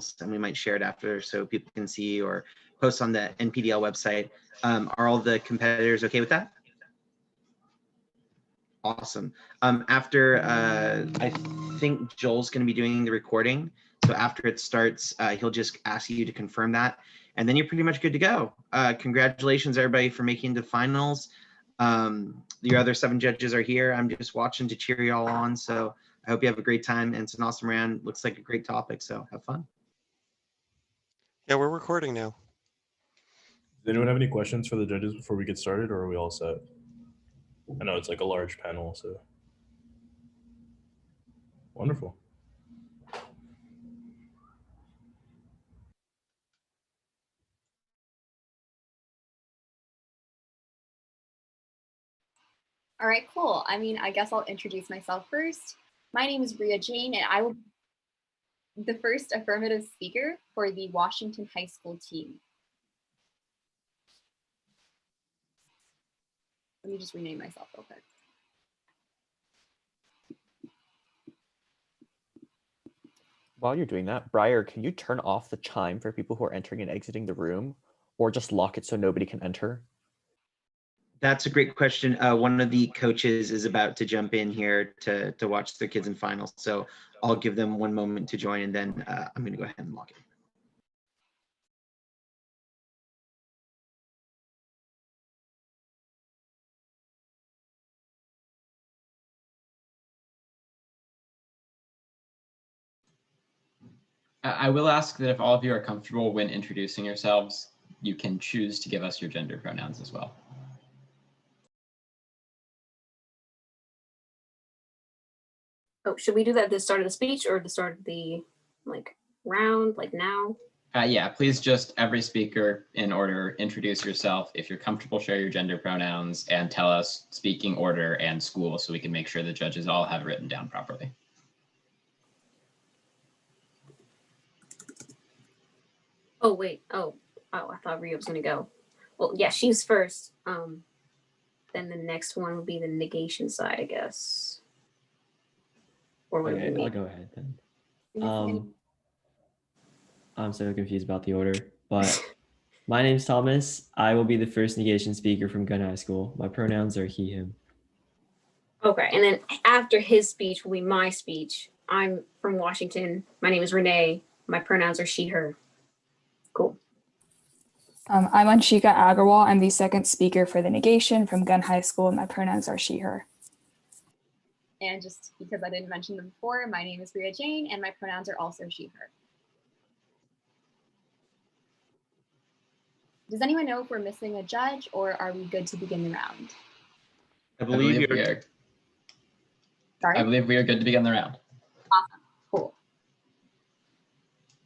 finals, and we might share it after so people can see or post on the NPDL website. Are all the competitors okay with that? Awesome. After, I think Joel's going to be doing the recording. So after it starts, he'll just ask you to confirm that, and then you're pretty much good to go. Congratulations, everybody, for making the finals. Your other 7 judges are here. I'm just watching to cheer you all on. So I hope you have a great time, and it's an awesome round. Looks like a great topic, so have fun. Yeah, we're recording now. Does anyone have any questions for the judges before we get started, or are we all set? I know it's like a large panel, so. Wonderful. All right, cool. I mean, I guess I'll introduce myself first. My name is Bria Jane, and I will be the first affirmative speaker for the Washington High School team. Let me just rename myself real quick. While you're doing that, Briar, can you turn off the chime for people who are entering and exiting the room, or just lock it so nobody can enter? That's a great question. One of the coaches is about to jump in here to watch their kids in finals. So I'll give them one moment to join, and then I'm going to go ahead and lock it. I will ask that if all of you are comfortable when introducing yourselves, you can choose to give us your gender pronouns as well. Oh, should we do that at the start of the speech or at the start of the round, like now? Yeah, please just every speaker in order, introduce yourself. If you're comfortable, share your gender pronouns and tell us speaking order and school so we can make sure the judges all have it written down properly. Oh, wait. Oh, I thought Ria was going to go. Well, yeah, she's first. Then the next one would be the negation side, I guess. Or what? Okay, I'll go ahead then. I'm so confused about the order, but my name's Thomas. I will be the first negation speaker from Gunn High School. My pronouns are he, him. Okay, and then after his speech will be my speech. I'm from Washington. My name is Renee. My pronouns are she, her. Cool. I'm Anshika Agarwal. I'm the second speaker for the negation from Gunn High School, and my pronouns are she, her. And just because I didn't mention them before, my name is Bria Jane, and my pronouns are also she, her. Does anyone know if we're missing a judge, or are we good to begin the round? I believe we are. Sorry? I believe we are good to begin the round. Awesome. Cool.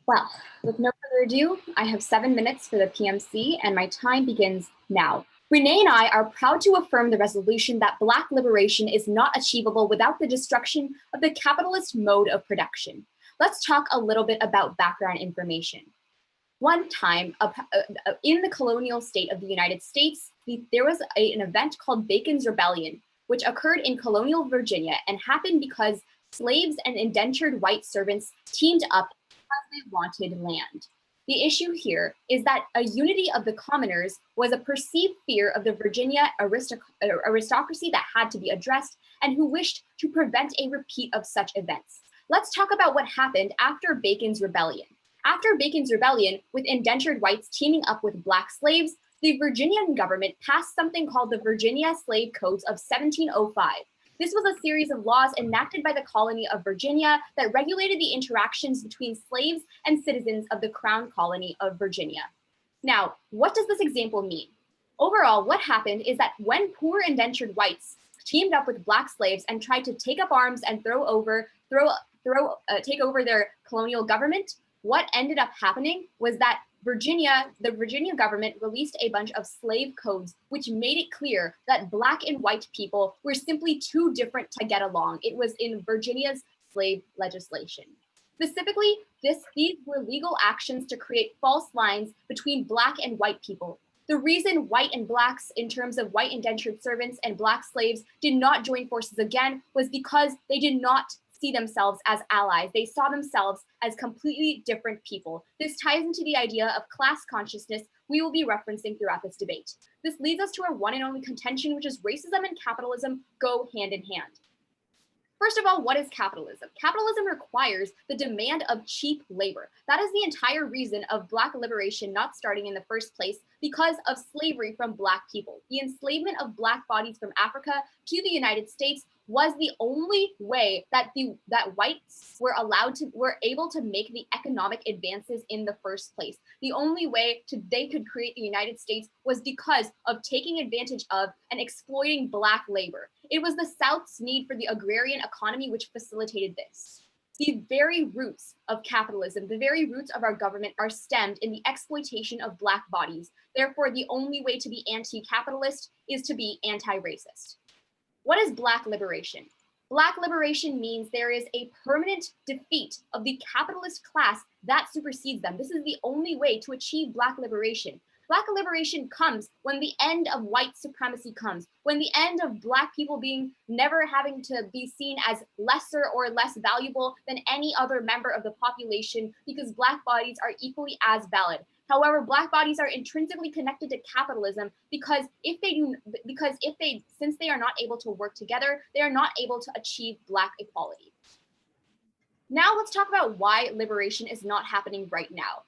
Well, with no further ado, I have 7 minutes for the PMC, and my time begins now. Renee and I are proud to affirm the resolution that Black liberation is not achievable without the destruction of the capitalist mode of production. Let's talk a little bit about background information. One time, in the colonial state of the United States, there was an event called Bacon's Rebellion, which occurred in colonial Virginia and happened because slaves and indentured white servants teamed up because they wanted land. The issue here is that a unity of the commoners was a perceived fear of the Virginia aristocracy that had to be addressed and who wished to prevent a repeat of such events. Let's talk about what happened after Bacon's Rebellion. After Bacon's Rebellion, with indentured whites teaming up with Black slaves, the Virginian government passed something called the Virginia Slave Codes of 1705. This was a series of laws enacted by the colony of Virginia that regulated the interactions between slaves and citizens of the Crown Colony of Virginia. Now, what does this example mean? Overall, what happened is that when poor indentured whites teamed up with Black slaves and tried to take up arms and take over their colonial government, what ended up happening was that the Virginia government released a bunch of slave codes, which made it clear that Black and white people were simply too different to get along. It was in Virginia's slave legislation. Specifically, these were legal actions to create false lines between Black and white people. The reason white and Blacks, in terms of white indentured servants and Black slaves, did not join forces again was because they did not see themselves as allies. They saw themselves as completely different people. This ties into the idea of class consciousness we will be referencing throughout this debate. This leads us to our one and only contention, which is racism and capitalism go hand in hand. First of all, what is capitalism? Capitalism requires the demand of cheap labor. That is the entire reason of Black liberation not starting in the first place, because of slavery from Black people. The enslavement of Black bodies from Africa to the United States was the only way that whites were able to make the economic advances in the first place. The only way they could create the United States was because of taking advantage of and exploiting Black labor. It was the South's need for the agrarian economy which facilitated this. The very roots of capitalism, the very roots of our government are stemmed in the exploitation of Black bodies. Therefore, the only way to be anti-capitalist is to be anti-racist. What is Black liberation? Black liberation means there is a permanent defeat of the capitalist class that supersedes them. This is the only way to achieve Black liberation. Black liberation comes when the end of white supremacy comes, when the end of Black people never having to be seen as lesser or less valuable than any other member of the population, because Black bodies are equally as valid. However, Black bodies are intrinsically connected to capitalism since they are not able to work together, they are not able to achieve Black equality. Now let's talk about why liberation is not happening right now.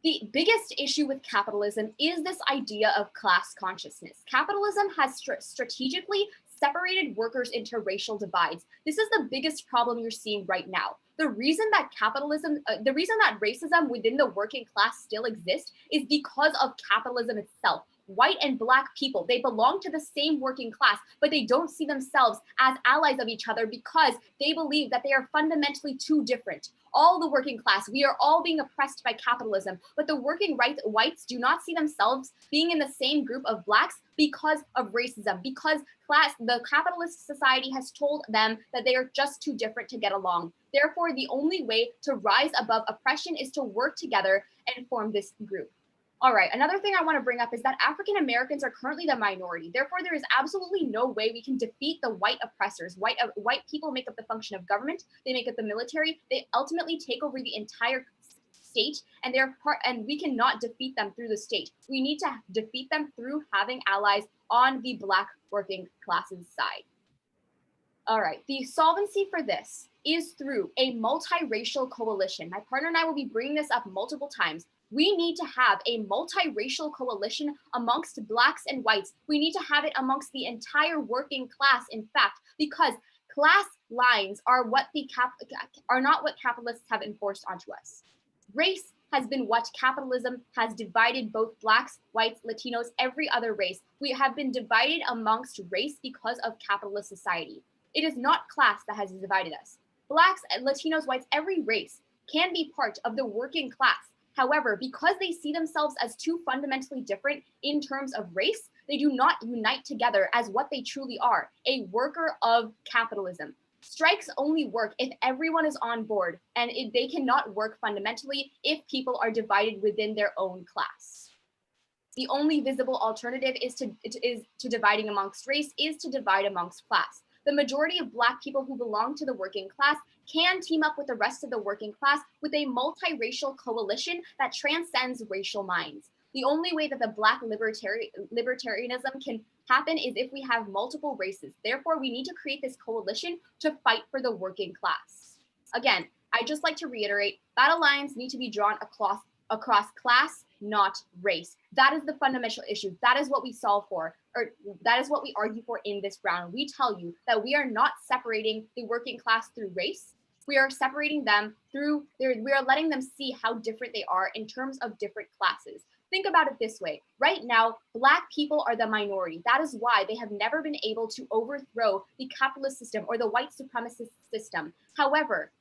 The biggest issue with capitalism is this idea of class consciousness. Capitalism has strategically separated workers into racial divides. This is the biggest problem you're seeing right now. The reason that racism within the working class still exists is because of capitalism itself. White and Black people, they belong to the same working class, but they don't see themselves as allies of each other because they believe that they are fundamentally too different. All the working class, we are all being oppressed by capitalism, but the working whites do not see themselves being in the same group of Blacks because of racism, because the capitalist society has told them that they are just too different to get along. Therefore, the only way to rise above oppression is to work together and form this group. All right, another thing I want to bring up is that African Americans are currently the minority. Therefore, there is absolutely no way we can defeat the white oppressors. White people make up the function of government. They make up the military. They ultimately take over the entire state, and we cannot defeat them through the state. We need to defeat them through having allies on the Black working classes side. All right, the solvency for this is through a multiracial coalition. My partner and I will be bringing this up multiple times. We need to have a multiracial coalition amongst Blacks and whites. We need to have it amongst the entire working class, in fact, because class lines are not what capitalists have enforced onto us. Race has been what capitalism has divided both Blacks, whites, Latinos, every other race. We have been divided amongst race because of capitalist society. It is not class that has divided us. Blacks, Latinos, whites, every race can be part of the working class. However, because they see themselves as too fundamentally different in terms of race, they do not unite together as what they truly are, a worker of capitalism. Strikes only work if everyone is on board, and they cannot work fundamentally if people are divided within their own class. The only visible alternative is to dividing amongst race is to divide amongst class. The majority of Black people who belong to the working class can team up with the rest of the working class with a multiracial coalition that transcends racial lines. The only way that the Black libertarianism can happen is if we have multiple races. Therefore, we need to create this coalition to fight for the working class. Again, I'd just like to reiterate, battle lines need to be drawn across class, not race. That is the fundamental issue. That is what we solve for, or that is what we argue for in this round. We tell you that we are not separating the working class through race. We are separating them through, we are letting them see how different they are in terms of different classes. Think about it this way. Right now, Black people are the minority. That is why they have never been able to overthrow the capitalist system or the white supremacist system. However,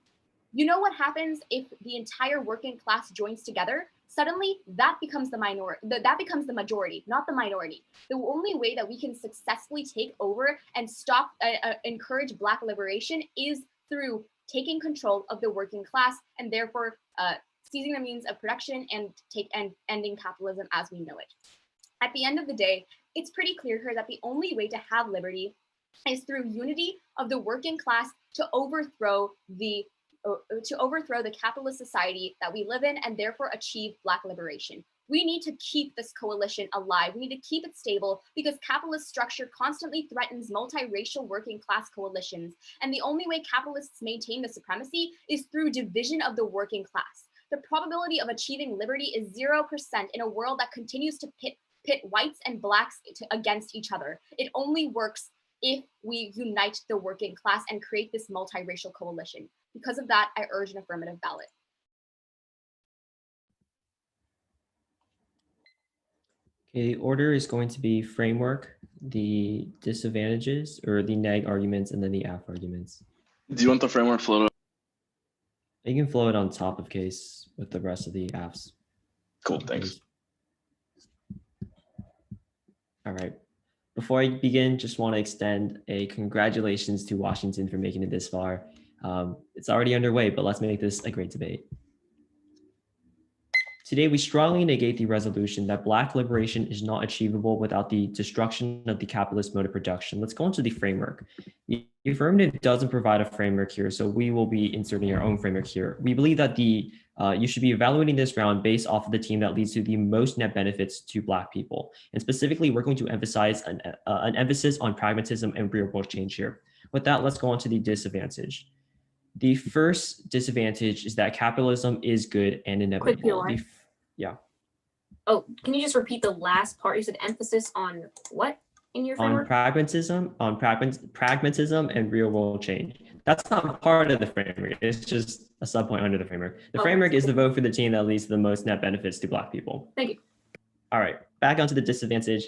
you know what happens if the entire working class joins together? Suddenly, that becomes the majority, not the minority. The only way that we can successfully take over and stop, encourage Black liberation is through taking control of the working class and therefore seizing the means of production and ending capitalism as we know it. At the end of the day, it's pretty clear here that the only way to have liberty is through unity of the working class to overthrow the capitalist society that we live in and therefore achieve Black liberation. We need to keep this coalition alive. We need to keep it stable because capitalist structure constantly threatens multiracial working class coalitions. And the only way capitalists maintain the supremacy is through division of the working class. The probability of achieving liberty is 0% in a world that continues to pit whites and Blacks against each other. It only works if we unite the working class and create this multiracial coalition. Because of that, I urge an affirmative ballot. Okay, the order is going to be framework, the disadvantages, or the neg arguments, and then the aff arguments. Do you want the framework floated? You can flow it on top of case with the rest of the affs. Cool, thanks. All right. Before I begin, just want to extend a congratulations to Washington for making it this far. It's already underway, but let's make this a great debate. Today, we strongly negate the resolution that Black liberation is not achievable without the destruction of the capitalist mode of production. Let's go into the framework. The affirmative doesn't provide a framework here, so we will be inserting our own framework here. We believe that you should be evaluating this round based off of the team that leads to the most net benefits to Black people. And specifically, we're going to emphasize an emphasis on pragmatism and real world change here. With that, let's go on to the disadvantage. The first disadvantage is that capitalism is good and inevitable. Yeah. Oh, can you just repeat the last part? You said emphasis on what in your framework? On pragmatism and real world change. That's not part of the framework. It's just a subpoint under the framework. The framework is the vote for the team that leads to the most net benefits to Black people. Thank you. All right, back onto the disadvantage.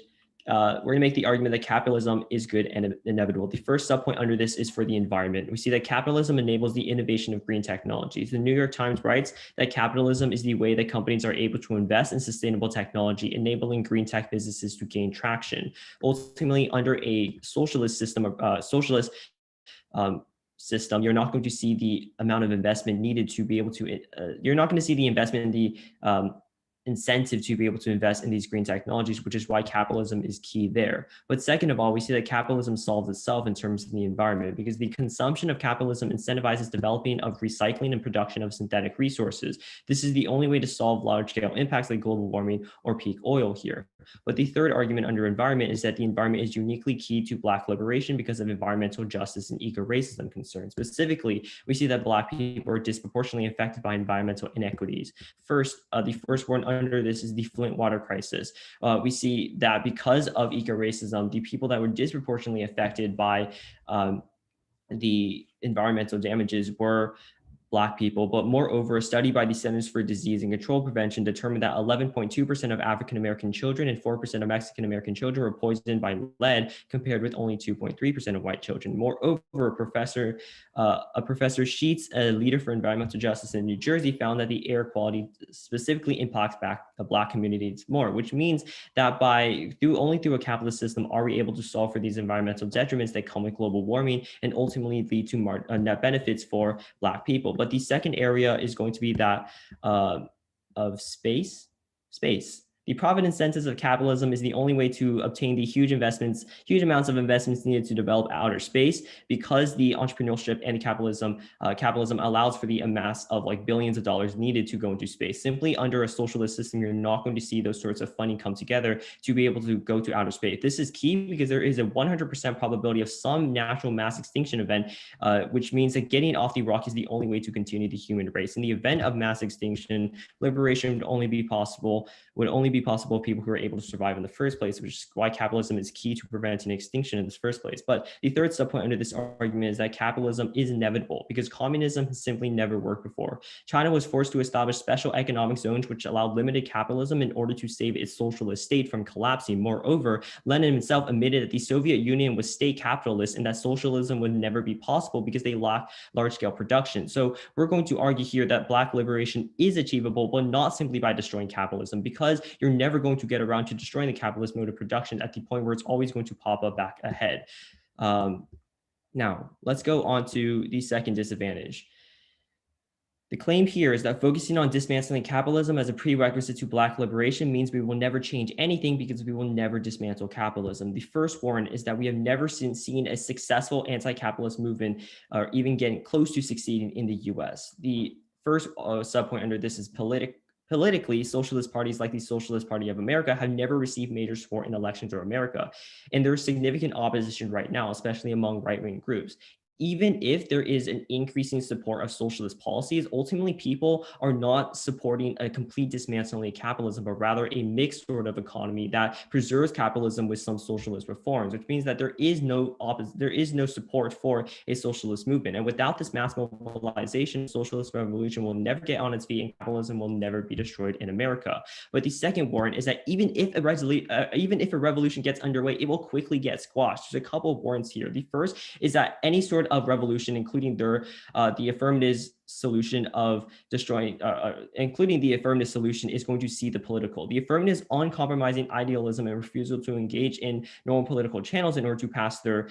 We're going to make the argument that capitalism is good and inevitable. The first subpoint under this is for the environment. We see that capitalism enables the innovation of green technologies. The New York Times writes that capitalism is the way that companies are able to invest in sustainable technology, enabling green tech businesses to gain traction. Ultimately, under a socialist system, you're not going to see the amount of investment needed to be able to, you're not going to see the investment in the incentive to be able to invest in these green technologies, which is why capitalism is key there. But second of all, we see that capitalism solves itself in terms of the environment because the consumption of capitalism incentivizes developing of recycling and production of synthetic resources. This is the only way to solve large-scale impacts like global warming or peak oil here. But the third argument under environment is that the environment is uniquely key to Black liberation because of environmental justice and eco-racism concerns. Specifically, we see that Black people are disproportionately affected by environmental inequities. First, the first one under this is the Flint water crisis. We see that because of eco-racism, the people that were disproportionately affected by the environmental damages were Black people, but moreover, a study by the Centers for Disease and Control Prevention determined that 11.2% of African-American children and 4% of Mexican-American children were poisoned by lead, compared with only 2.3% of white children. Moreover, Professor Sheets, a leader for environmental justice in New Jersey, found that the air quality specifically impacts the Black communities more, which means that only through a capitalist system are we able to solve for these environmental detriments that come with global warming and ultimately lead to net benefits for Black people. But the second area is going to be that of space. The profit incentives of capitalism is the only way to obtain the huge amounts of investments needed to develop outer space, because the entrepreneurship and capitalism allows for the amass of like billions of dollars needed to go into space. Simply under a socialist system, you're not going to see those sorts of funding come together to be able to go to outer space. This is key because there is a 100% probability of some natural mass extinction event, which means that getting off the rock is the only way to continue the human race. In the event of mass extinction, liberation would only be possible if people who are able to survive in the first place, which is why capitalism is key to preventing extinction in this first place. But the third subpoint under this argument is that capitalism is inevitable because communism has simply never worked before. China was forced to establish special economic zones which allowed limited capitalism in order to save its socialist state from collapsing. Moreover, Lenin himself admitted that the Soviet Union was state capitalist and that socialism would never be possible because they lacked large-scale production. So we're going to argue here that Black liberation is achievable, but not simply by destroying capitalism, because you're never going to get around to destroying the capitalist mode of production at the point where it's always going to pop up back ahead. Now, let's go on to the second disadvantage. The claim here is that focusing on dismantling capitalism as a prerequisite to Black liberation means we will never change anything because we will never dismantle capitalism. The first warrant is that we have never seen a successful anti-capitalist movement or even getting close to succeeding in the US. The first subpoint under this is politically, socialist parties like the Socialist Party of America have never received major support in elections or America. And there's significant opposition right now, especially among right-wing groups. Even if there is an increasing support of socialist policies, ultimately people are not supporting a complete dismantling of capitalism, but rather a mixed sort of economy that preserves capitalism with some socialist reforms, which means that there is no support for a socialist movement. And without this mass mobilization, socialist revolution will never get on its feet and capitalism will never be destroyed in America. But the second warrant is that even if a revolution gets underway, it will quickly get squashed. There's a couple of warrants here. The first is that any sort of revolution, including the affirmative solution of destroying, including the affirmative solution, is going to see the political. The affirmative's uncompromising idealism and refusal to engage in normal political channels in order to pass their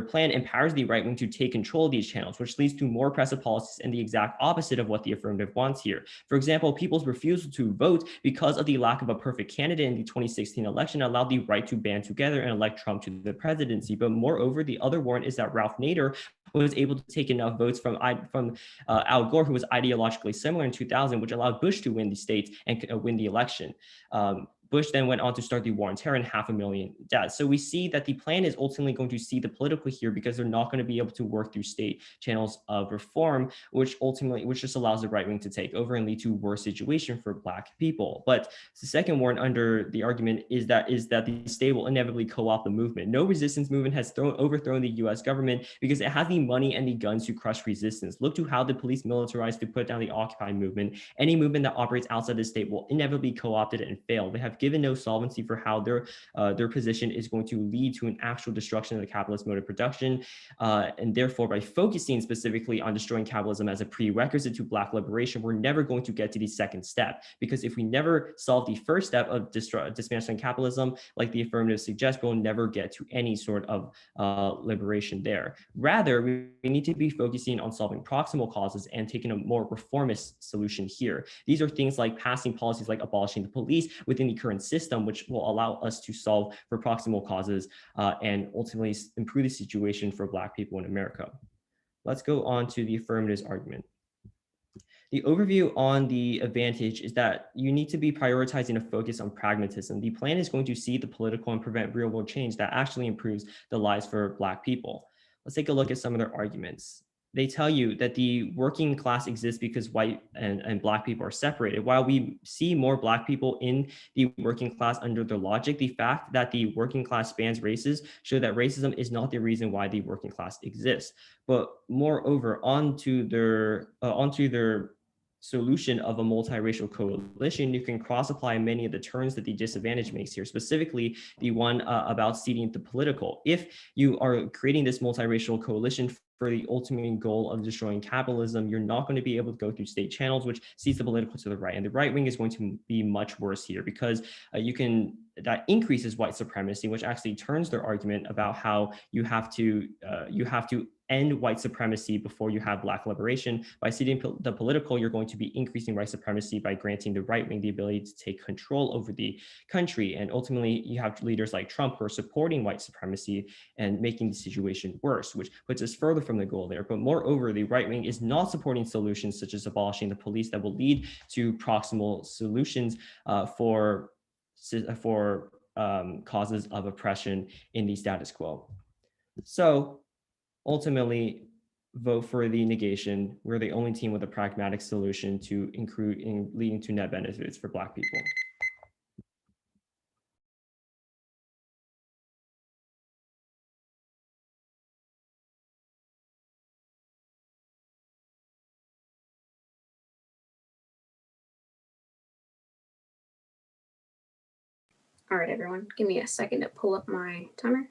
plan empowers the right wing to take control of these channels, which leads to more oppressive policies and the exact opposite of what the affirmative wants here. For example, people's refusal to vote because of the lack of a perfect candidate in the 2016 election allowed the right to band together and elect Trump to the presidency. But moreover, the other warrant is that Ralph Nader was able to take enough votes from Al Gore, who was ideologically similar in 2000, which allowed Bush to win the state and win the election. Bush then went on to start the war on terror and 500,000 deaths. So we see that the plan is ultimately going to see the political here because they're not going to be able to work through state channels of reform, which just allows the right wing to take over and lead to a worse situation for Black people. But the second warrant under the argument is that the state will inevitably co-opt the movement. No resistance movement has overthrown the US government because it has the money and the guns to crush resistance. Look to how the police militarized to put down the Occupy movement. Any movement that operates outside the state will inevitably be co-opted and fail. They have given no solvency for how their position is going to lead to an actual destruction of the capitalist mode of production. And therefore, by focusing specifically on destroying capitalism as a prerequisite to Black liberation, we're never going to get to the second step. Because if we never solve the first step of dismantling capitalism, like the affirmative suggests, we'll never get to any sort of liberation there. Rather, we need to be focusing on solving proximal causes and taking a more reformist solution here. These are things like passing policies like abolishing the police within the current system, which will allow us to solve for proximal causes and ultimately improve the situation for Black people in America. Let's go on to the affirmatives argument. The overview on the advantage is that you need to be prioritizing a focus on pragmatism. The plan is going to see the political and prevent real world change that actually improves the lives for Black people. Let's take a look at some of their arguments. They tell you that the working class exists because white and Black people are separated. While we see more Black people in the working class under their logic, the fact that the working class spans races show that racism is not the reason why the working class exists. But moreover, onto their solution of a multiracial coalition, you can cross-apply many of the terms that the disadvantage makes here, specifically the one about ceding the political. If you are creating this multiracial coalition for the ultimate goal of destroying capitalism, you're not going to be able to go through state channels, which sees the political to the right. And the right wing is going to be much worse here because that increases white supremacy, which actually turns their argument about how you have to end white supremacy before you have Black liberation. By ceding the political, you're going to be increasing white supremacy by granting the right wing the ability to take control over the country. And ultimately, you have leaders like Trump who are supporting white supremacy and making the situation worse, which puts us further from the goal there. But moreover, the right wing is not supporting solutions such as abolishing the police that will lead to proximal solutions for causes of oppression in the status quo. So ultimately, vote for the negation. We're the only team with a pragmatic solution to include in leading to net benefits for Black people. All right, everyone, give me a second to pull up my timer.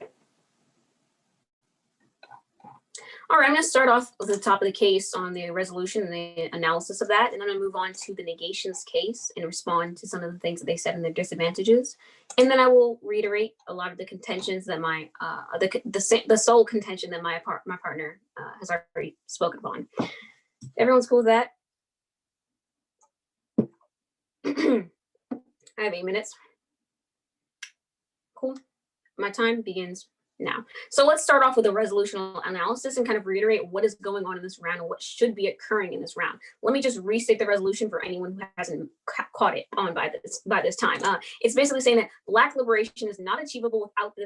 All right, I'm going to start off with the top of the case on the resolution and the analysis of that, and then I'm going to move on to the negations case and respond to some of the things that they said in their disadvantages. And then I will reiterate a lot of the contentions that the sole contention that my partner has already spoken upon. Everyone's cool with that? I have 8 minutes. Cool. My time begins now. So let's start off with a resolutional analysis and kind of reiterate what is going on in this round and what should be occurring in this round. Let me just restate the resolution for anyone who hasn't caught it on by this time. It's basically saying that Black liberation is not achievable without the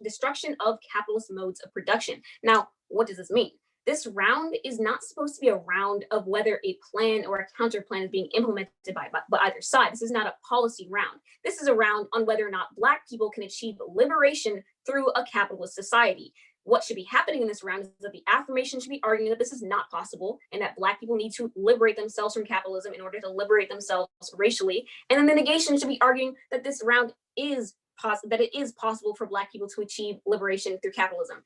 destruction of capitalist modes of production. Now, what does this mean? This round is not supposed to be a round of whether a plan or a counter plan is being implemented by either side. This is not a policy round. This is a round on whether or not Black people can achieve liberation through a capitalist society. What should be happening in this round is that the affirmation should be arguing that this is not possible and that Black people need to liberate themselves from capitalism in order to liberate themselves racially. And then the negation should be arguing that this round is that it is possible for Black people to achieve liberation through capitalism.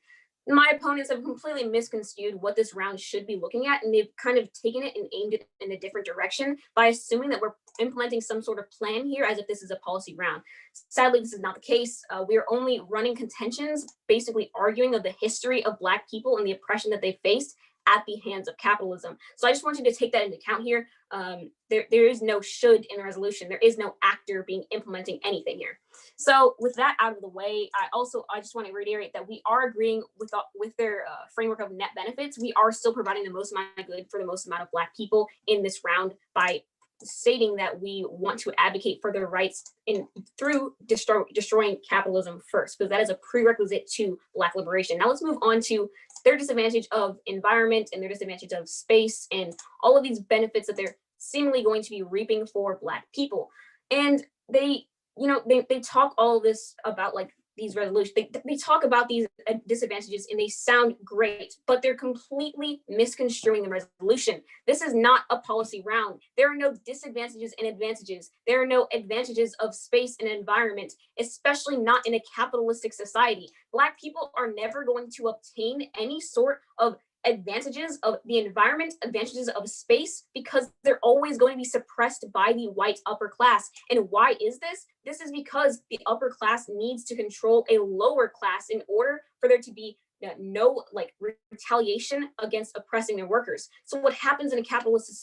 My opponents have completely misconstrued what this round should be looking at, and they've kind of taken it and aimed it in a different direction by assuming that we're implementing some sort of plan here as if this is a policy round. Sadly, this is not the case. We are only running contentions, basically arguing of the history of Black people and the oppression that they faced at the hands of capitalism. So I just want you to take that into account here. There is no should in the resolution. There is no actor being implementing anything here. So with that out of the way, I just want to reiterate that we are agreeing with their framework of net benefits. We are still providing the most amount of good for the most amount of Black people in this round by stating that we want to advocate for their rights through destroying capitalism first, because that is a prerequisite to Black liberation. Now let's move on to their disadvantage of environment and their disadvantage of space and all of these benefits that they're seemingly going to be reaping for Black people. And they talk all this about like these resolutions. They talk about these disadvantages and they sound great, but they're completely misconstruing the resolution. This is not a policy round. There are no disadvantages and advantages. There are no advantages of space and environment, especially not in a capitalistic society. Black people are never going to obtain any sort of advantages of the environment, advantages of space, because they're always going to be suppressed by the white upper class. And why is this? This is because the upper class needs to control a lower class in order for there to be no retaliation against oppressing their workers. So what happens in a capitalist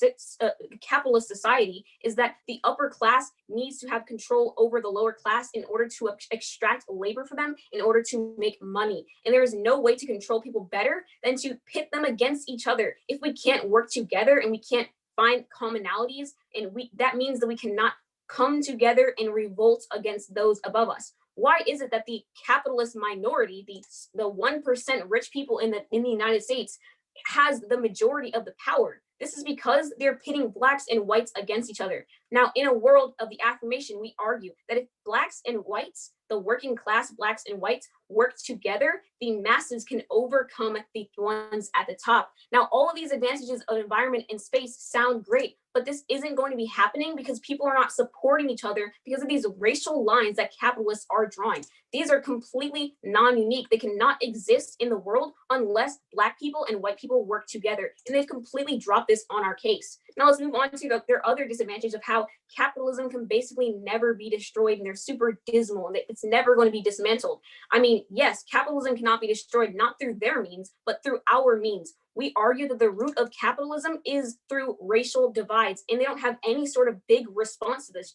society is that the upper class needs to have control over the lower class in order to extract labor for them, in order to make money. And there is no way to control people better than to pit them against each other. If we can't work together and we can't find commonalities, and that means that we cannot come together and revolt against those above us. Why is it that the capitalist minority, the 1% rich people in the United States, has the majority of the power? This is because they're pitting Blacks and whites against each other. Now, in a world of the affirmation, we argue that if Blacks and whites, the working class Blacks and whites, work together, the masses can overcome the ones at the top. Now, all of these advantages of environment and space sound great, but this isn't going to be happening because people are not supporting each other because of these racial lines that capitalists are drawing. These are completely non-unique. They cannot exist in the world unless Black people and white people work together. And they've completely dropped this on our case. Now let's move on to their other disadvantages of how capitalism can basically never be destroyed, and they're super dismal and it's never going to be dismantled. I mean, yes, capitalism cannot be destroyed, not through their means, but through our means. We argue that the root of capitalism is through racial divides, and they don't have any sort of big response to this,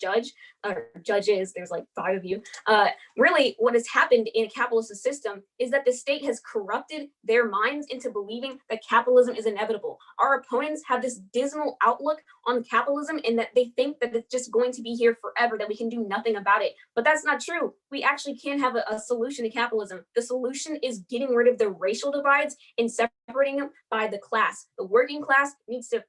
judges, there's like 5 of you. Really, what has happened in a capitalist system is that the state has corrupted their minds into believing that capitalism is inevitable. Our opponents have this dismal outlook on capitalism in that they think that it's just going to be here forever, that we can do nothing about it. But that's not true. We actually can have a solution to capitalism. The solution is getting rid of the racial divides and separating them by the class. The working class needs to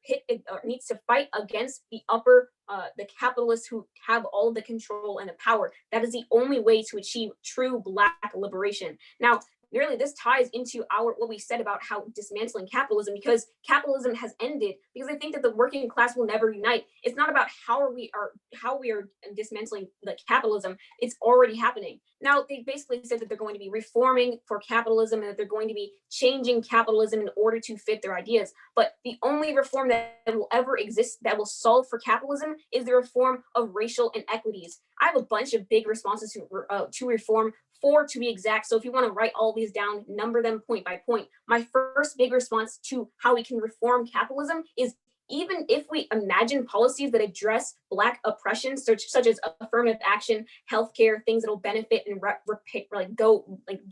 fight against the upper, the capitalists who have all the control and the power. That is the only way to achieve true Black liberation. Now, really, this ties into what we said about how dismantling capitalism, because capitalism has ended, because I think that the working class will never unite. It's not about how we are dismantling the capitalism. It's already happening. Now, they basically said that they're going to be reforming for capitalism and that they're going to be changing capitalism in order to fit their ideas. But the only reform that will ever exist that will solve for capitalism is the reform of racial inequities. I have a bunch of big responses to reform, 4 to be exact. So if you want to write all these down, number them point by point. My first big response to how we can reform capitalism is even if we imagine policies that address Black oppression, such as affirmative action, healthcare, things that will benefit and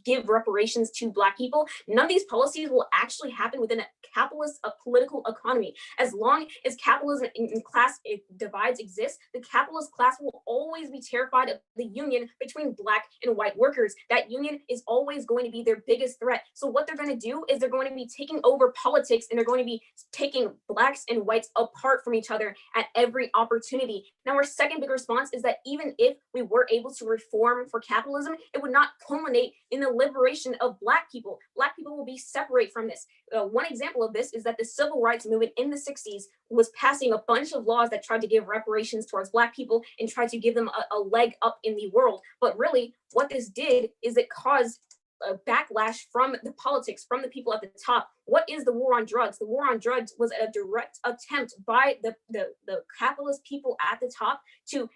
give reparations to Black people, none of these policies will actually happen within a capitalist political economy. As long as capitalism and class divides exist, the capitalist class will always be terrified of the union between Black and white workers. That union is always going to be their biggest threat. So what they're going to do is they're going to be taking over politics, and they're going to be taking Blacks and whites apart from each other at every opportunity. Now, our second big response is that even if we were able to reform for capitalism, it would not culminate in the liberation of Black people. Black people will be separate from this. One example of this is that the civil rights movement in the 60s was passing a bunch of laws that tried to give reparations towards Black people and tried to give them a leg up in the world. But really, what this did is it caused a backlash from the politics, from the people at the top. What is the war on drugs? The war on drugs was a direct attempt by the capitalist people at the top to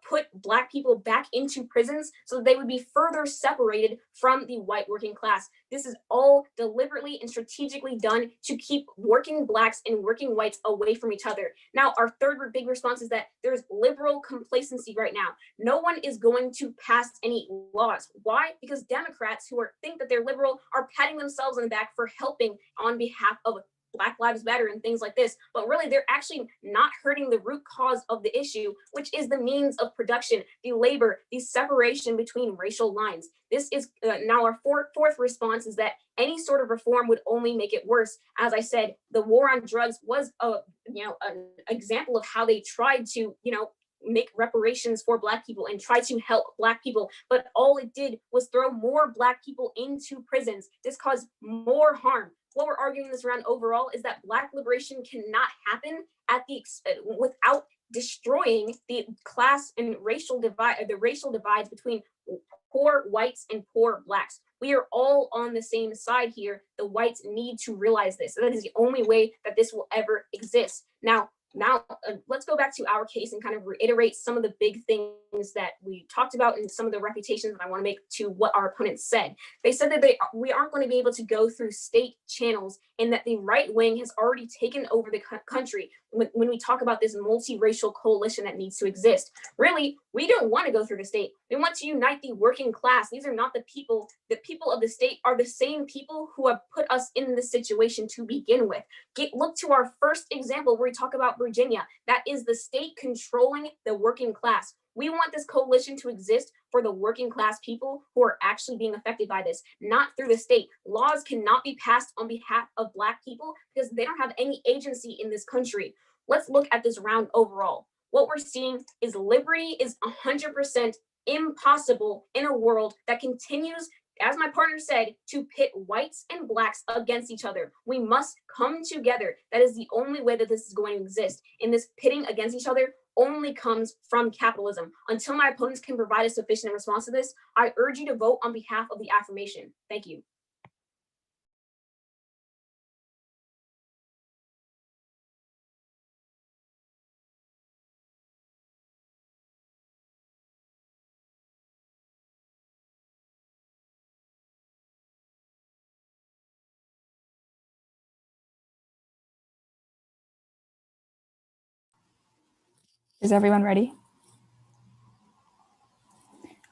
put Black people back into prisons so that they would be further separated from the white working class. This is all deliberately and strategically done to keep working Blacks and working whites away from each other. Now, our third big response is that there's liberal complacency right now. No one is going to pass any laws. Why? Because Democrats who think that they're liberal are patting themselves on the back for helping on behalf of Black Lives Matter and things like this, but really they're actually not hurting the root cause of the issue, which is the means of production, the labor, the separation between racial lines. This is now our fourth response is that any sort of reform would only make it worse. As I said, the war on drugs was an example of how they tried to, make reparations for Black people and try to help Black people, but all it did was throw more Black people into prisons. This caused more harm. What we're arguing this around overall is that Black liberation cannot happen without destroying the class and racial divides between poor whites and poor Blacks. We are all on the same side here. The whites need to realize this. That is the only way that this will ever exist. Now, let's go back to our case and kind of reiterate some of the big things that we talked about and some of the reputations that I want to make to what our opponents said. They said that we aren't going to be able to go through state channels and that the right wing has already taken over the country when we talk about this multiracial coalition that needs to exist. Really, we don't want to go through the state. We want to unite the working class. These are not the people. The people of the state are the same people who have put us in this situation to begin with. Look to our first example where we talk about Virginia. That is the state controlling the working class. We want this coalition to exist for the working class people who are actually being affected by this, not through the state. Laws cannot be passed on behalf of Black people because they don't have any agency in this country. Let's look at this round overall. What we're seeing is liberty is 100% impossible in a world that continues, as my partner said, to pit whites and Blacks against each other. We must come together. That is the only way that this is going to exist. And this pitting against each other only comes from capitalism. Until my opponents can provide a sufficient response to this, I urge you to vote on behalf of the affirmation. Thank you. Is everyone ready?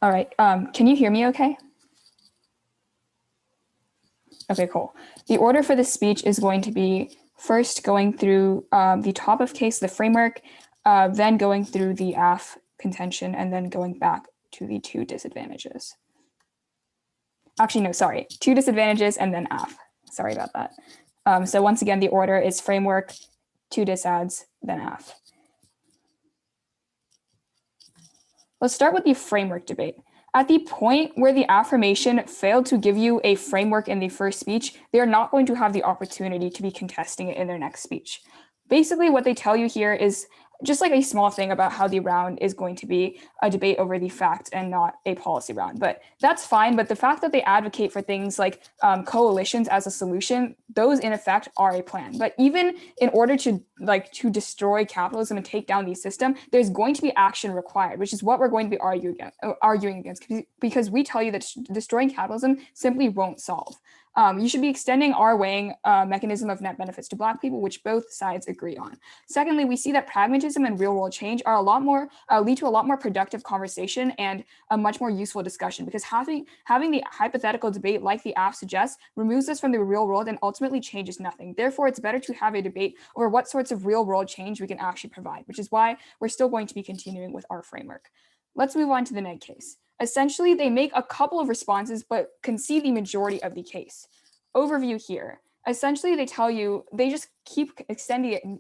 All right, can you hear me okay? Okay, cool. The order for this speech is going to be first going through the top of case, the framework, then going through the AF contention, and then going back to the two disadvantages. Actually, no, sorry, two disadvantages and then AF. Sorry about that. So once again, the order is framework, two disads, then AF. Let's start with the framework debate. At the point where the affirmation failed to give you a framework in the first speech, they are not going to have the opportunity to be contesting it in their next speech. Basically, what they tell you here is just like a small thing about how the round is going to be a debate over the fact and not a policy round. But that's fine. But the fact that they advocate for things like coalitions as a solution, those in effect are a plan. But even in order to destroy capitalism and take down the system, there's going to be action required, which is what we're going to be arguing against, because we tell you that destroying capitalism simply won't solve. You should be extending our weighing mechanism of net benefits to Black people, which both sides agree on. Secondly, we see that pragmatism and real world change are a lot more lead to a lot more productive conversation and a much more useful discussion, because having the hypothetical debate like the app suggests removes us from the real world and ultimately changes nothing. Therefore, it's better to have a debate over what sorts of real world change we can actually provide, which is why we're still going to be continuing with our framework. Let's move on to the neg case. Essentially, they make a couple of responses, but concede the majority of the case. Overview here. Essentially, they tell you, they just keep extending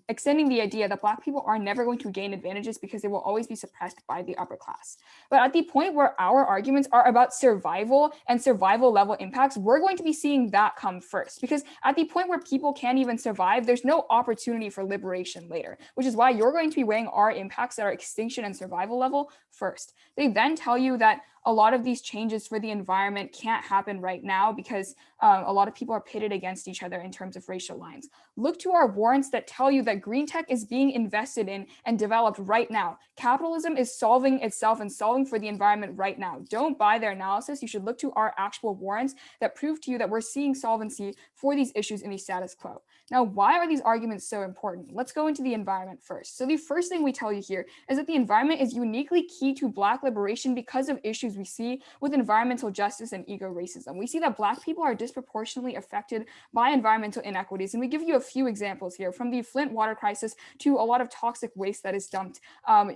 the idea that Black people are never going to gain advantages because they will always be suppressed by the upper class. But at the point where our arguments are about survival and survival level impacts, we're going to be seeing that come first, because at the point where people can't even survive, there's no opportunity for liberation later, which is why you're going to be weighing our impacts at our extinction and survival level first. They then tell you that a lot of these changes for the environment can't happen right now because a lot of people are pitted against each other in terms of racial lines. Look to our warrants that tell you that green tech is being invested in and developed right now. Capitalism is solving itself and solving for the environment right now. Don't buy their analysis. You should look to our actual warrants that prove to you that we're seeing solvency for these issues in the status quo. Now, why are these arguments so important? Let's go into the environment first. So the first thing we tell you here is that the environment is uniquely key to Black liberation because of issues we see with environmental justice and eco-racism. We see that Black people are disproportionately affected by environmental inequities. And we give you a few examples here, from the Flint water crisis to a lot of toxic waste that is dumped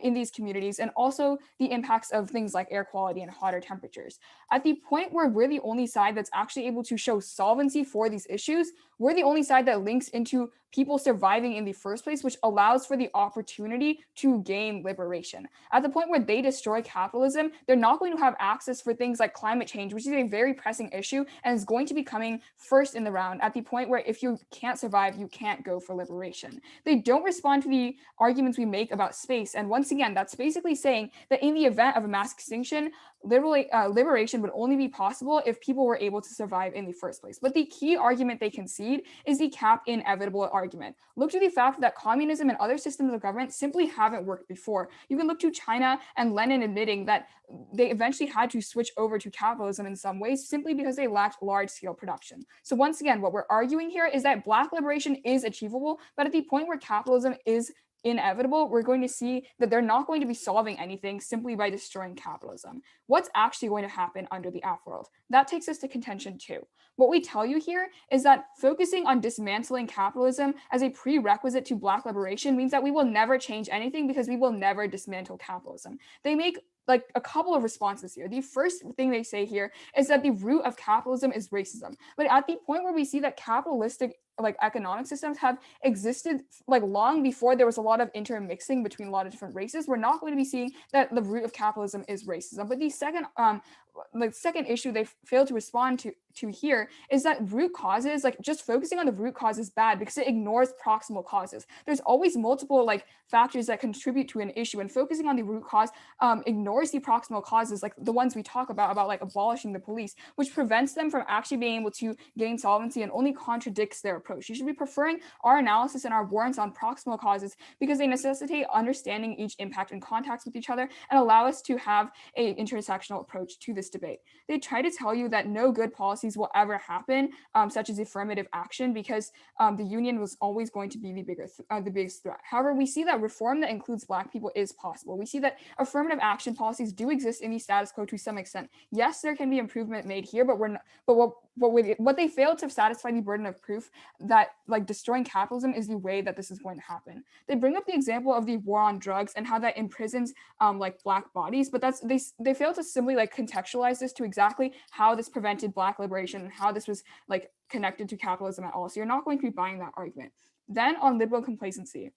in these communities, and also the impacts of things like air quality and hotter temperatures. At the point where we're the only side that's actually able to show solvency for these issues, we're the only side that links into people surviving in the first place, which allows for the opportunity to gain liberation. At the point where they destroy capitalism, they're not going to have access for things like climate change, which is a very pressing issue and is going to be coming first in the round, at the point where if you can't survive, you can't go for liberation. They don't respond to the arguments we make about space. And once again, that's basically saying that in the event of a mass extinction, liberation would only be possible if people were able to survive in the first place. But the key argument they concede is the cap inevitable argument. Look to the fact that communism and other systems of government simply haven't worked before. You can look to China and Lenin admitting that they eventually had to switch over to capitalism in some ways simply because they lacked large-scale production. So once again, what we're arguing here is that Black liberation is achievable, but at the point where capitalism is inevitable, we're going to see that they're not going to be solving anything simply by destroying capitalism. What's actually going to happen under the app world? That takes us to contention 2. What we tell you here is that focusing on dismantling capitalism as a prerequisite to Black liberation means that we will never change anything because we will never dismantle capitalism. They make like a couple of responses here. The first thing they say here is that the root of capitalism is racism. But at the point where we see that capitalistic economic systems have existed long before there was a lot of intermixing between a lot of different races, we're not going to be seeing that the root of capitalism is racism. But the second issue they fail to respond to here is that root causes, just focusing on the root cause is bad because it ignores proximal causes. There's always multiple factors that contribute to an issue, and focusing on the root cause ignores the proximal causes, like the ones we talk about abolishing the police, which prevents them from actually being able to gain solvency and only contradicts their approach. You should be preferring our analysis and our warrants on proximal causes because they necessitate understanding each impact in context with each other and allow us to have an intersectional approach to this debate. They try to tell you that no good policies will ever happen, such as affirmative action, because the union was always going to be the biggest threat. However, we see that reform that includes Black people is possible. We see that affirmative action policies do exist in the status quo to some extent. Yes, there can be improvement made here, but what they fail to satisfy the burden of proof that destroying capitalism is the way that this is going to happen. They bring up the example of the war on drugs and how that imprisons Black bodies, but they fail to simply contextualize this to exactly how this prevented Black liberation and how this was connected to capitalism at all. So you're not going to be buying that argument. Then on liberal complacency,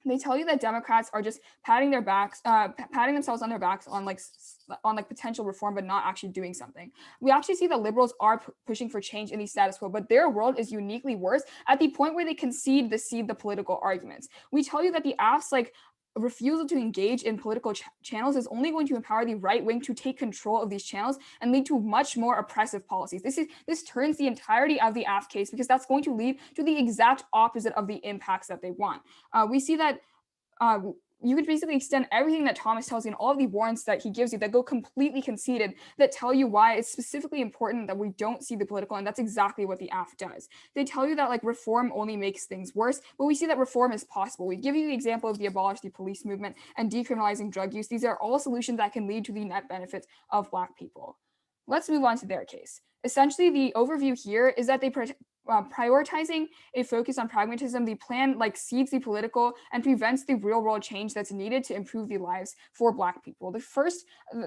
they tell you that Democrats are just patting themselves on their backs on potential reform, but not actually doing something. We actually see that liberals are pushing for change in the status quo, but their world is uniquely worse at the point where they concede the political arguments. We tell you that the app's refusal to engage in political channels is only going to empower the right wing to take control of these channels and lead to much more oppressive policies. This turns the entirety of the AF case because that's going to lead to the exact opposite of the impacts that they want. We see that you could basically extend everything that Thomas tells you and all of the warrants that he gives you that go completely conceited, that tell you why it's specifically important that we don't see the political, and that's exactly what the AF does. They tell you that like reform only makes things worse, but we see that reform is possible. We give you the example of the abolish the police movement and decriminalizing drug use. These are all solutions that can lead to the net benefits of Black people. Let's move on to their case. Essentially, the overview here is that they prioritizing a focus on pragmatism, the plan like seeds the political and prevents the real world change that's needed to improve the lives for Black people. The first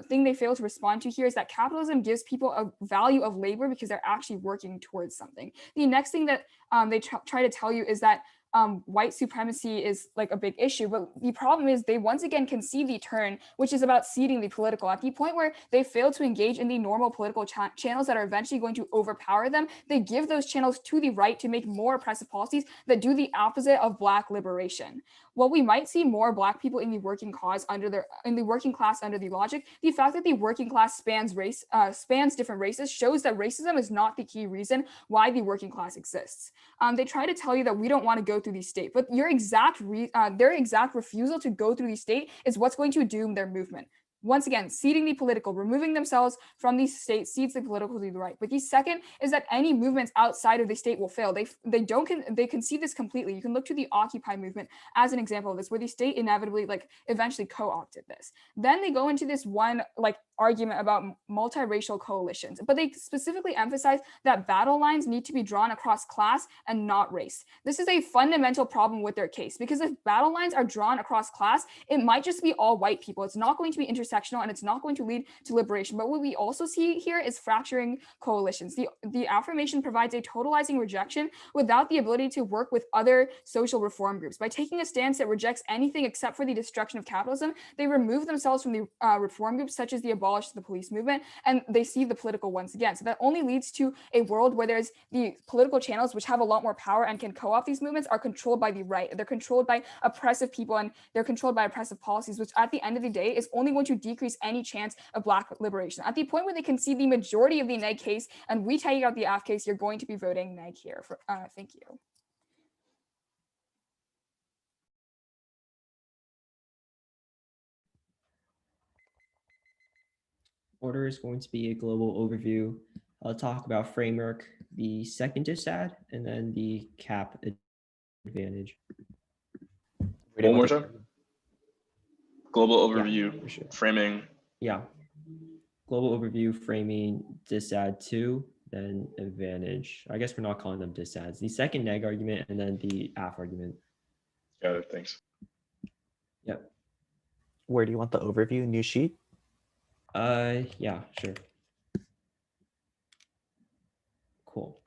thing they fail to respond to here is that capitalism gives people a value of labor because they're actually working towards something. The next thing that they try to tell you is that white supremacy is like a big issue, but the problem is they once again concede the turn, which is about seeding the political. At the point where they fail to engage in the normal political channels that are eventually going to overpower them, they give those channels to the right to make more oppressive policies that do the opposite of Black liberation. While we might see more Black people in the working class under the logic, the fact that the working class spans different races shows that racism is not the key reason why the working class exists. They try to tell you that we don't want to go through the state, but their exact refusal to go through the state is what's going to doom their movement. Once again, seeding the political, removing themselves from the state seeds the political to the right. But the second is that any movements outside of the state will fail. They concede this completely. You can look to the Occupy movement as an example of this, where the state inevitably eventually co-opted this. Then they go into this one argument about multiracial coalitions, but they specifically emphasize that battle lines need to be drawn across class and not race. This is a fundamental problem with their case, because if battle lines are drawn across class, it might just be all white people. It's not going to be intersectional and it's not going to lead to liberation. But what we also see here is fracturing coalitions. The affirmation provides a totalizing rejection without the ability to work with other social reform groups. By taking a stance that rejects anything except for the destruction of capitalism, they remove themselves from the reform groups such as the abolish the police movement, and they see the political once again. So that only leads to a world where there's the political channels, which have a lot more power and can co-opt these movements, are controlled by the right. They're controlled by oppressive people and they're controlled by oppressive policies, which at the end of the day is only going to decrease any chance of Black liberation. At the point where they concede the majority of the neg case and we take out the AF case, you're going to be voting neg here. Thank you. Order is going to be a global overview. I'll talk about framework, the second dissad, and then the cap advantage. One more time. Global overview, Yeah, for sure. framing. Yeah. Global overview, framing, dissad 2, then advantage. I guess we're not calling them dissads. The second neg argument and then the AF argument. Got it. Thanks. Yep. Where do you want the overview? New sheet? Yeah, sure. Cool.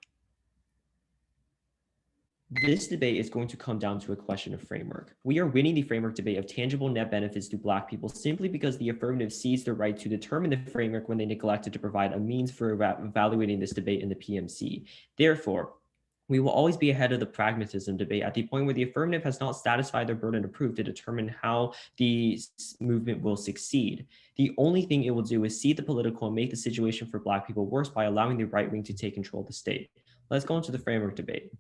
This debate is going to come down to a question of framework. We are winning the framework debate of tangible net benefits to Black people simply because the affirmative seized the right to determine the framework when they neglected to provide a means for evaluating this debate in the PMC. Therefore, we will always be ahead of the pragmatism debate at the point where the affirmative has not satisfied their burden of proof to determine how the movement will succeed. The only thing it will do is see the political and make the situation for Black people worse by allowing the right wing to take control of the state. Let's go into the framework debate.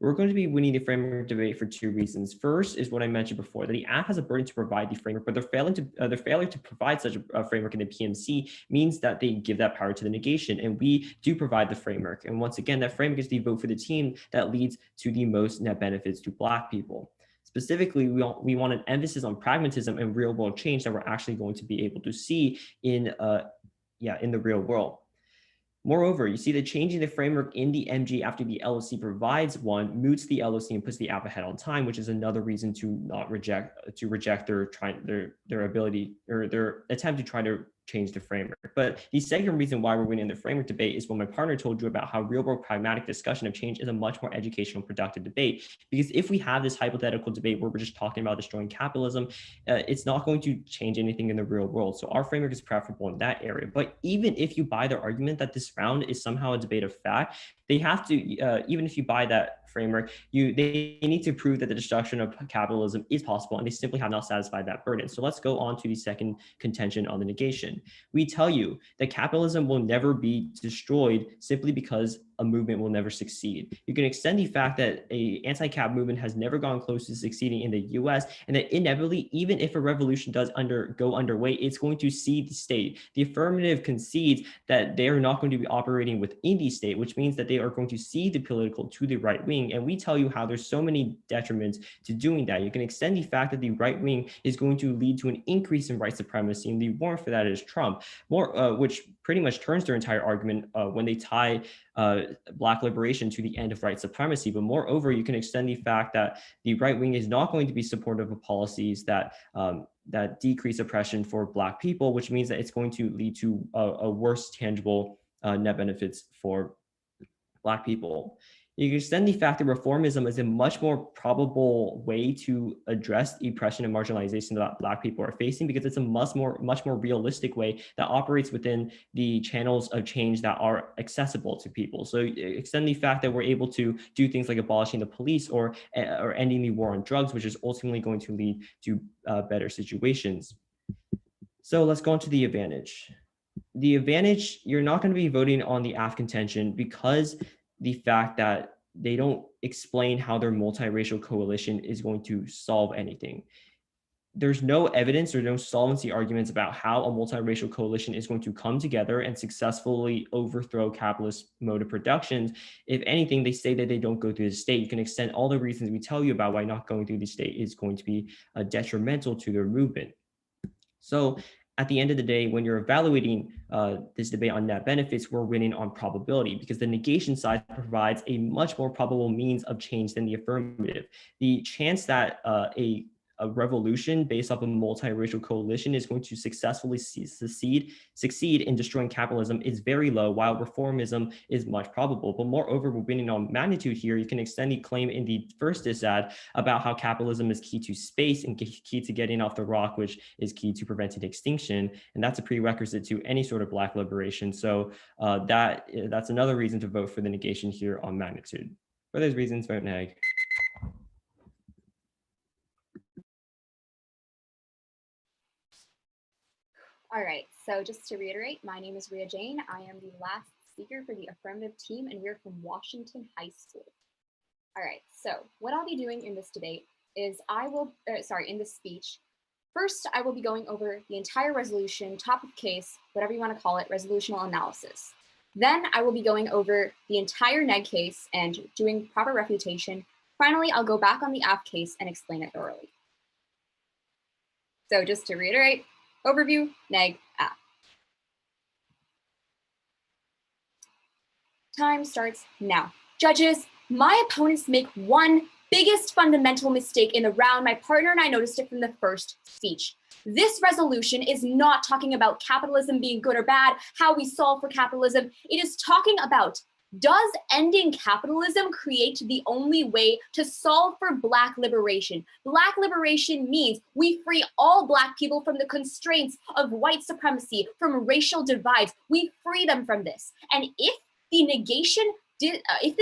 We're going to be winning the framework debate for two reasons. First is what I mentioned before, that the AF has a burden to provide the framework, but their failure to provide such a framework in the PMC means that they give that power to the negation, and we do provide the framework. And once again, that framework is the vote for the team that leads to the most net benefits to Black people. Specifically, we want an emphasis on pragmatism and real world change that we're actually going to be able to see in the real world. Moreover, you see that changing the framework in the MG after the LOC provides one moots the LOC and puts the app ahead on time, which is another reason to not reject their ability or their attempt to try to change the framework. But the second reason why we're winning the framework debate is when my partner told you about how real world pragmatic discussion of change is a much more educational, productive debate. Because if we have this hypothetical debate where we're just talking about destroying capitalism, it's not going to change anything in the real world. So our framework is preferable in that area. But even if you buy their argument that this round is somehow a debate of fact, they have to, even if you buy that framework, they need to prove that the destruction of capitalism is possible, and they simply have not satisfied that burden. So let's go on to the second contention on the negation. We tell you that capitalism will never be destroyed simply because a movement will never succeed. You can extend the fact that a anti-cap movement has never gone close to succeeding in the US, and that inevitably, even if a revolution does go underway, it's going to cede the state. The affirmative concedes that they are not going to be operating within the state, which means that they are going to cede the political to the right wing. And we tell you how there's so many detriments to doing that. You can extend the fact that the right wing is going to lead to an increase in white supremacy, and the warrant for that is Trump, which pretty much turns their entire argument when they tie Black liberation to the end of white supremacy. But moreover, you can extend the fact that the right wing is not going to be supportive of policies that that decrease oppression for Black people, which means that it's going to lead to a worse tangible net benefits for Black people. You can extend the fact that reformism is a much more probable way to address the oppression and marginalization that Black people are facing, because it's a much more realistic way that operates within the channels of change that are accessible to people. So extend the fact that we're able to do things like abolishing the police or ending the war on drugs, which is ultimately going to lead to better situations. So let's go on to the advantage. The advantage, you're not going to be voting on the AF contention because the fact that they don't explain how their multiracial coalition is going to solve anything. There's no evidence or no solvency arguments about how a multiracial coalition is going to come together and successfully overthrow capitalist mode of productions. If anything, they say that they don't go through the state. You can extend all the reasons we tell you about why not going through the state is going to be detrimental to their movement. So at the end of the day, when you're evaluating this debate on net benefits, we're winning on probability, because the negation side provides a much more probable means of change than the affirmative. The chance that a revolution based off a multiracial coalition is going to successfully succeed in destroying capitalism is very low, while reformism is much probable. But moreover, we're winning on magnitude here. You can extend the claim in the first dissad about how capitalism is key to space and key to getting off the rock, which is key to preventing extinction. And that's a prerequisite to any sort of Black liberation. So that's another reason to vote for the negation here on magnitude. For those reasons, vote neg. All right, so just to reiterate, my name is Rhea Jane. I am the last speaker for the affirmative team, and we're from Washington High School. All right, so what I'll be doing in this debate is in this speech, first I will be going over the entire resolution, top of case, whatever you want to call it, resolutional analysis. Then I will be going over the entire neg case and doing proper refutation. Finally, I'll go back on the AF case and explain it thoroughly. So just to reiterate, overview, neg, AF. Time starts now. Judges, my opponents make one biggest fundamental mistake in the round. My partner and I noticed it from the first speech. This resolution is not talking about capitalism being good or bad, how we solve for capitalism. It is talking about, does ending capitalism create the only way to solve for Black liberation? Black liberation means we free all Black people from the constraints of white supremacy, from racial divides. We free them from this. And if the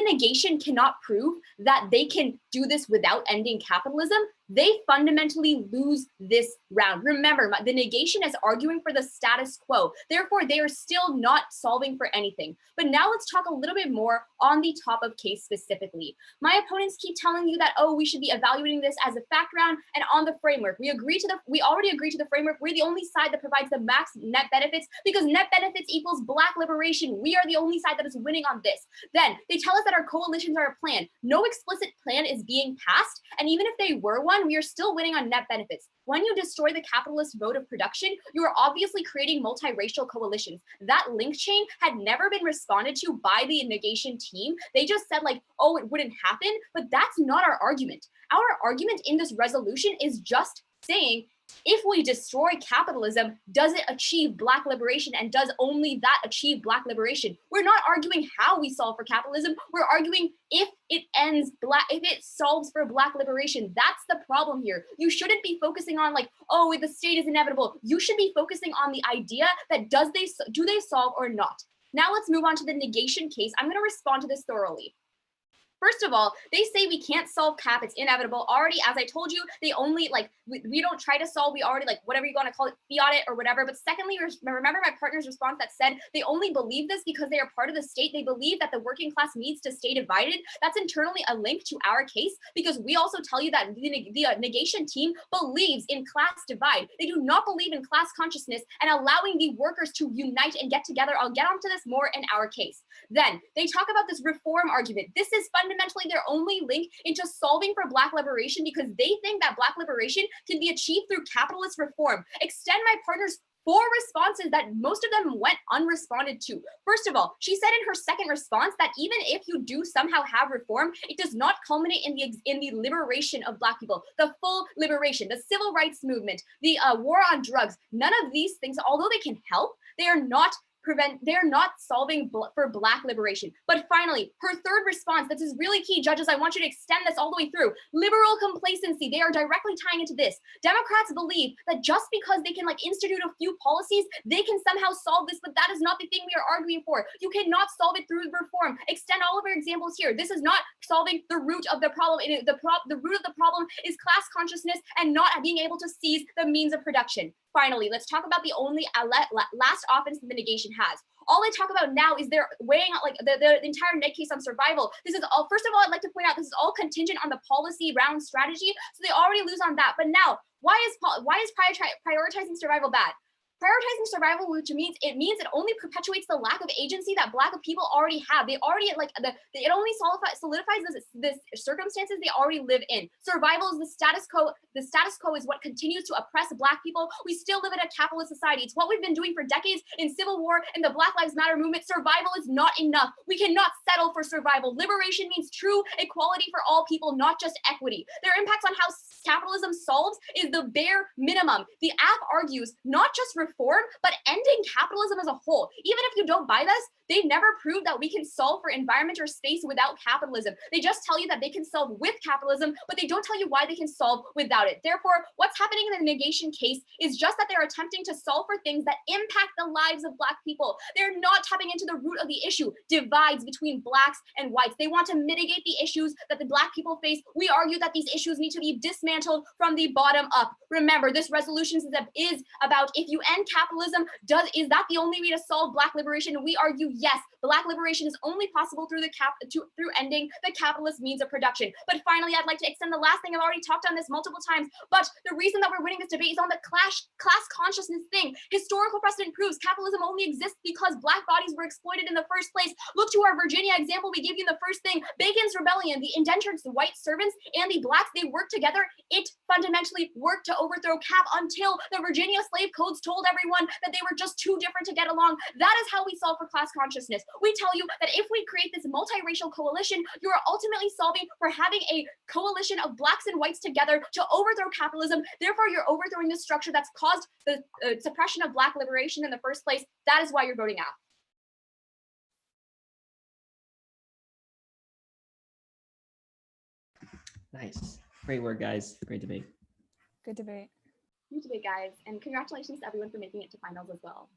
negation cannot prove that they can do this without ending capitalism, they fundamentally lose this round. Remember, the negation is arguing for the status quo. Therefore, they are still not solving for anything. But now let's talk a little bit more on the top of case specifically. My opponents keep telling you that, oh, we should be evaluating this as a fact round and on the framework. We already agree to the framework. We're the only side that provides the max net benefits, because net benefits equals Black liberation. We are the only side that is winning on this. Then they tell us that our coalitions are a plan. No explicit plan is being passed. And even if they were one, we are still winning on net benefits. When you destroy the capitalist mode of production, you are obviously creating multiracial coalitions. That link chain had never been responded to by the negation team. They just said like, oh, it wouldn't happen, but that's not our argument. Our argument in this resolution is just saying, if we destroy capitalism, does it achieve Black liberation, and does only that achieve Black liberation? We're not arguing how we solve for capitalism. We're arguing if it solves for Black liberation. That's the problem here. You shouldn't be focusing on like, oh, the state is inevitable. You should be focusing on the idea that do they solve or not? Now let's move on to the negation case. I'm going to respond to this thoroughly. First of all, they say we can't solve cap. It's inevitable. Already, as I told you, they only like, we don't try to solve. We already like whatever you want to call it, fiat it or whatever. But secondly, remember my partner's response that said they only believe this because they are part of the state. They believe that the working class needs to stay divided. That's internally a link to our case because we also tell you that the negation team believes in class divide. They do not believe in class consciousness and allowing the workers to unite and get together. I'll get onto this more in our case. Then they talk about this reform argument. This is fundamentally their only link into solving for Black liberation because they think that Black liberation can be achieved through capitalist reform. Extend my partner's 4 responses that most of them went unresponded to. First of all, she said in her second response that even if you do somehow have reform, it does not culminate in the liberation of Black people, the full liberation, the civil rights movement, the war on drugs. None of these things, although they can help, they are not solving for Black liberation. But finally, her third response, this is really key, judges, I want you to extend this all the way through. Liberal complacency, they are directly tying into this. Democrats believe that just because they can like institute a few policies, they can somehow solve this, but that is not the thing we are arguing for. You cannot solve it through reform. Extend all of your examples here. This is not solving the root of the problem. The root of the problem is class consciousness and not being able to seize the means of production. Finally, let's talk about the only last offense that the negation has. All I talk about now is they're weighing out like the entire net case on survival. This is all, first of all, I'd like to point out this is all contingent on the policy round strategy. So they already lose on that. But now, why is prioritizing survival bad? Prioritizing survival, which means it only perpetuates the lack of agency that Black people already have. They already it only solidifies this circumstances they already live in. Survival is the status quo. The status quo is what continues to oppress Black people. We still live in a capitalist society. It's what we've been doing for decades in civil war and the Black Lives Matter movement. Survival is not enough. We cannot settle for survival. Liberation means true equality for all people, not just equity. Their impacts on how capitalism solves is the bare minimum. The app argues not just reform, but ending capitalism as a whole. Even if you don't buy this, they've never proved that we can solve for environment or space without capitalism. They just tell you that they can solve with capitalism, but they don't tell you why they can solve without it. Therefore, what's happening in the negation case is just that they're attempting to solve for things that impact the lives of Black people. They're not tapping into the root of the issue, divides between Blacks and whites. They want to mitigate the issues that the Black people face. We argue that these issues need to be dismantled from the bottom up. Remember, this resolution is about if you end capitalism, is that the only way to solve Black liberation? We argue yes, Black liberation is only possible through through ending the capitalist means of production. But finally, I'd like to extend the last thing. I've already talked on this multiple times, but the reason that we're winning this debate is on the class consciousness thing. Historical precedent proves capitalism only exists because Black bodies were exploited in the first place. Look to our Virginia example we gave you the first thing. Bacon's rebellion, the indentured white servants and the Blacks, they worked together. It fundamentally worked to overthrow cap until the Virginia slave codes told everyone that they were just too different to get along. That is how we solve for class consciousness. We tell you that if we create this multiracial coalition, you are ultimately solving for having a coalition of Blacks and whites together to overthrow capitalism. Therefore, you're overthrowing the structure that's caused the suppression of Black liberation in the first place. That is why you're voting out. Nice. Great work, guys. Great debate. Good debate. Good debate, guys. And congratulations to everyone for making it to finals as well.